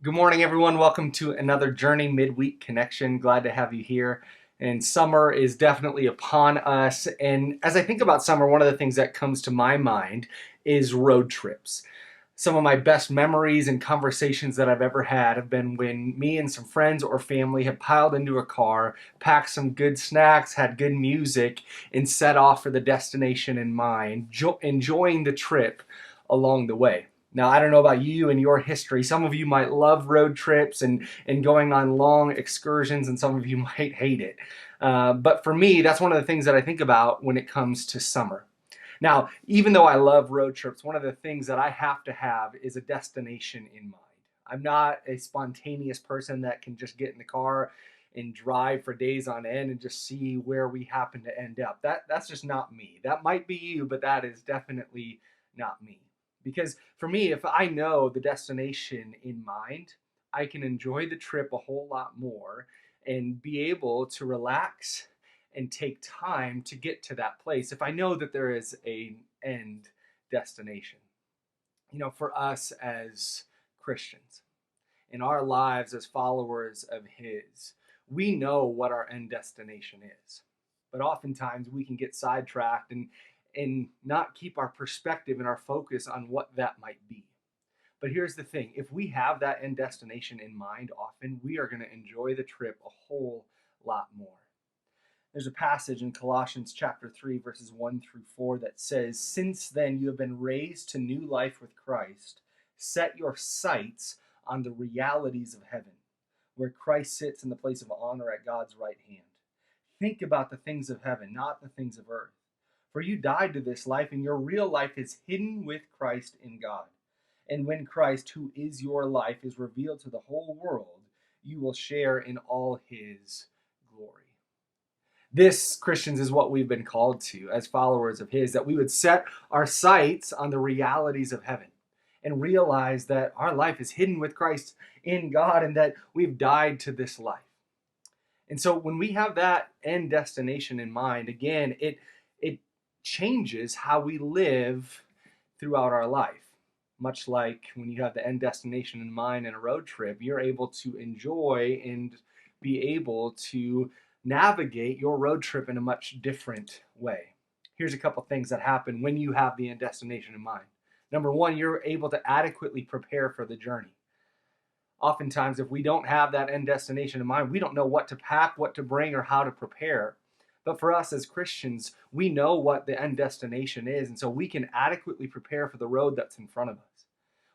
Good morning, everyone. Welcome to another Journey Midweek Connection. Glad to have you here. And summer is definitely upon us. And as I think about summer, one of the things that comes to my mind is road trips. Some of my best memories and conversations that I've ever had have been when me and some friends or family have piled into a car, packed some good snacks, had good music, and set off for the destination in mind, enjoying the trip along the way. Now, I don't know about you and your history. Some of you might love road trips and going on long excursions, and some of you might hate it. But for me, that's one of the things that I think about when it comes to summer. Now, even though I love road trips, one of the things that I have to have is a destination in mind. I'm not a spontaneous person that can just get in the car and drive for days on end and just see where we happen to end up. That's just not me. That might be you, but that is definitely not me. Because for me, if I know the destination in mind, I can enjoy the trip a whole lot more and be able to relax and take time to get to that place if I know that there is an end destination. For us as Christians, in our lives as followers of His, we know what our end destination is. But oftentimes we can get sidetracked and not keep our perspective and our focus on what that might be. But here's the thing, if we have that end destination in mind, often we are going to enjoy the trip a whole lot more. There's a passage in Colossians chapter 3, verses 1 through 4 that says, "Since then you have been raised to new life with Christ. Set your sights on the realities of heaven, where Christ sits in the place of honor at God's right hand. Think about the things of heaven, not the things of earth. For you died to this life, and your real life is hidden with Christ in God. And when Christ, who is your life, is revealed to the whole world, you will share in all his glory." This, Christians, is what we've been called to as followers of His, that we would set our sights on the realities of heaven and realize that our life is hidden with Christ in God and that we've died to this life. And so when we have that end destination in mind, again, it changes how we live throughout our life. Much like when you have the end destination in mind in a road trip, you're able to enjoy and be able to navigate your road trip in a much different way. Here's a couple things that happen when you have the end destination in mind. Number one, you're able to adequately prepare for the journey. Oftentimes, if we don't have that end destination in mind, we don't know what to pack, what to bring, or how to prepare. But for us as Christians, we know what the end destination is, and so we can adequately prepare for the road that's in front of us.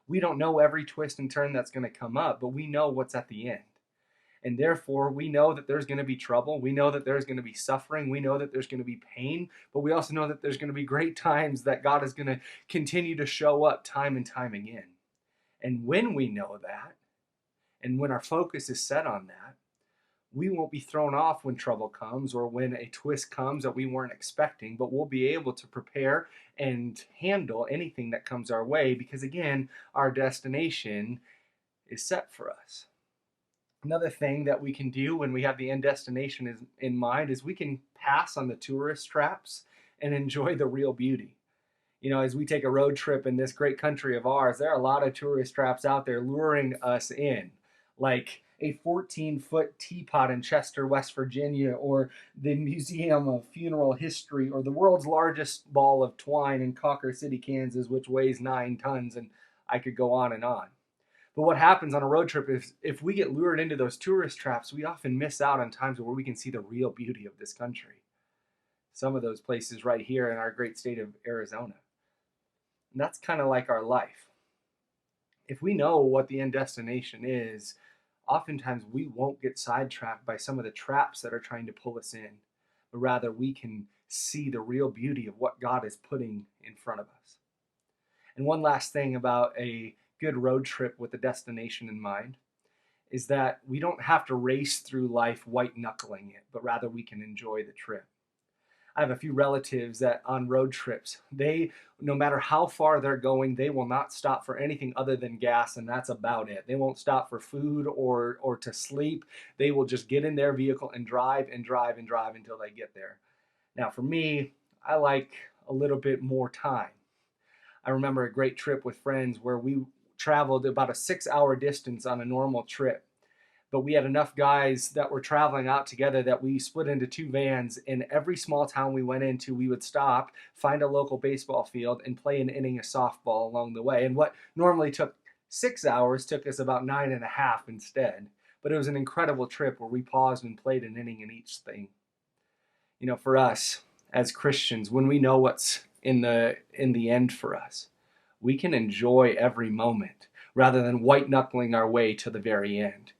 We don't know every twist and turn that's going to come up, but we know what's at the end. And therefore, we know that there's going to be trouble. We know that there's going to be suffering. We know that there's going to be pain, but we also know that there's going to be great times that God is going to continue to show up time and time again. And when we know that, and when our focus is set on that, we won't be thrown off when trouble comes or when a twist comes that we weren't expecting, but we'll be able to prepare and handle anything that comes our way because, again, our destination is set for us. Another thing that we can do when we have the end destination in mind is we can pass on the tourist traps and enjoy the real beauty. As we take a road trip in this great country of ours, there are a lot of tourist traps out there luring us in, like a 14-foot teapot in Chester, West Virginia, or the Museum of Funeral History, or the world's largest ball of twine in Cawker City, Kansas, which weighs 9 tons, and I could go on and on. But what happens on a road trip is if we get lured into those tourist traps, we often miss out on times where we can see the real beauty of this country. Some of those places right here in our great state of Arizona. And that's kind of like our life. If we know what the end destination is, oftentimes we won't get sidetracked by some of the traps that are trying to pull us in, but rather we can see the real beauty of what God is putting in front of us. And one last thing about a good road trip with a destination in mind is that we don't have to race through life white knuckling it, but rather we can enjoy the trip. I have a few relatives that on road trips, no matter how far they're going, they will not stop for anything other than gas, and that's about it. They won't stop for food or to sleep. They will just get in their vehicle and drive and drive and drive until they get there. Now, for me, I like a little bit more time. I remember a great trip with friends where we traveled about a 6-hour distance on a normal trip. But we had enough guys that were traveling out together that we split into 2 vans. In every small town we went into, we would stop, find a local baseball field, and play an inning of softball along the way. And what normally took 6 hours took us about 9.5 instead. But it was an incredible trip where we paused and played an inning in each thing. You know, for us as Christians, when we know what's in the end for us, we can enjoy every moment rather than white knuckling our way to the very end.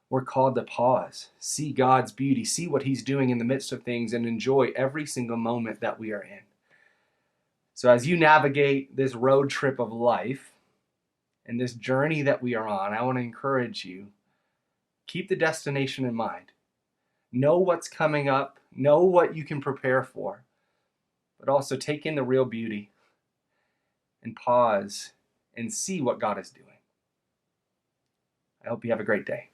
We're called to pause, see God's beauty, see what He's doing in the midst of things, and enjoy every single moment that we are in. So as you navigate this road trip of life and this journey that we are on, I want to encourage you, keep the destination in mind. Know what's coming up, know what you can prepare for, but also take in the real beauty and pause and see what God is doing. I hope you have a great day.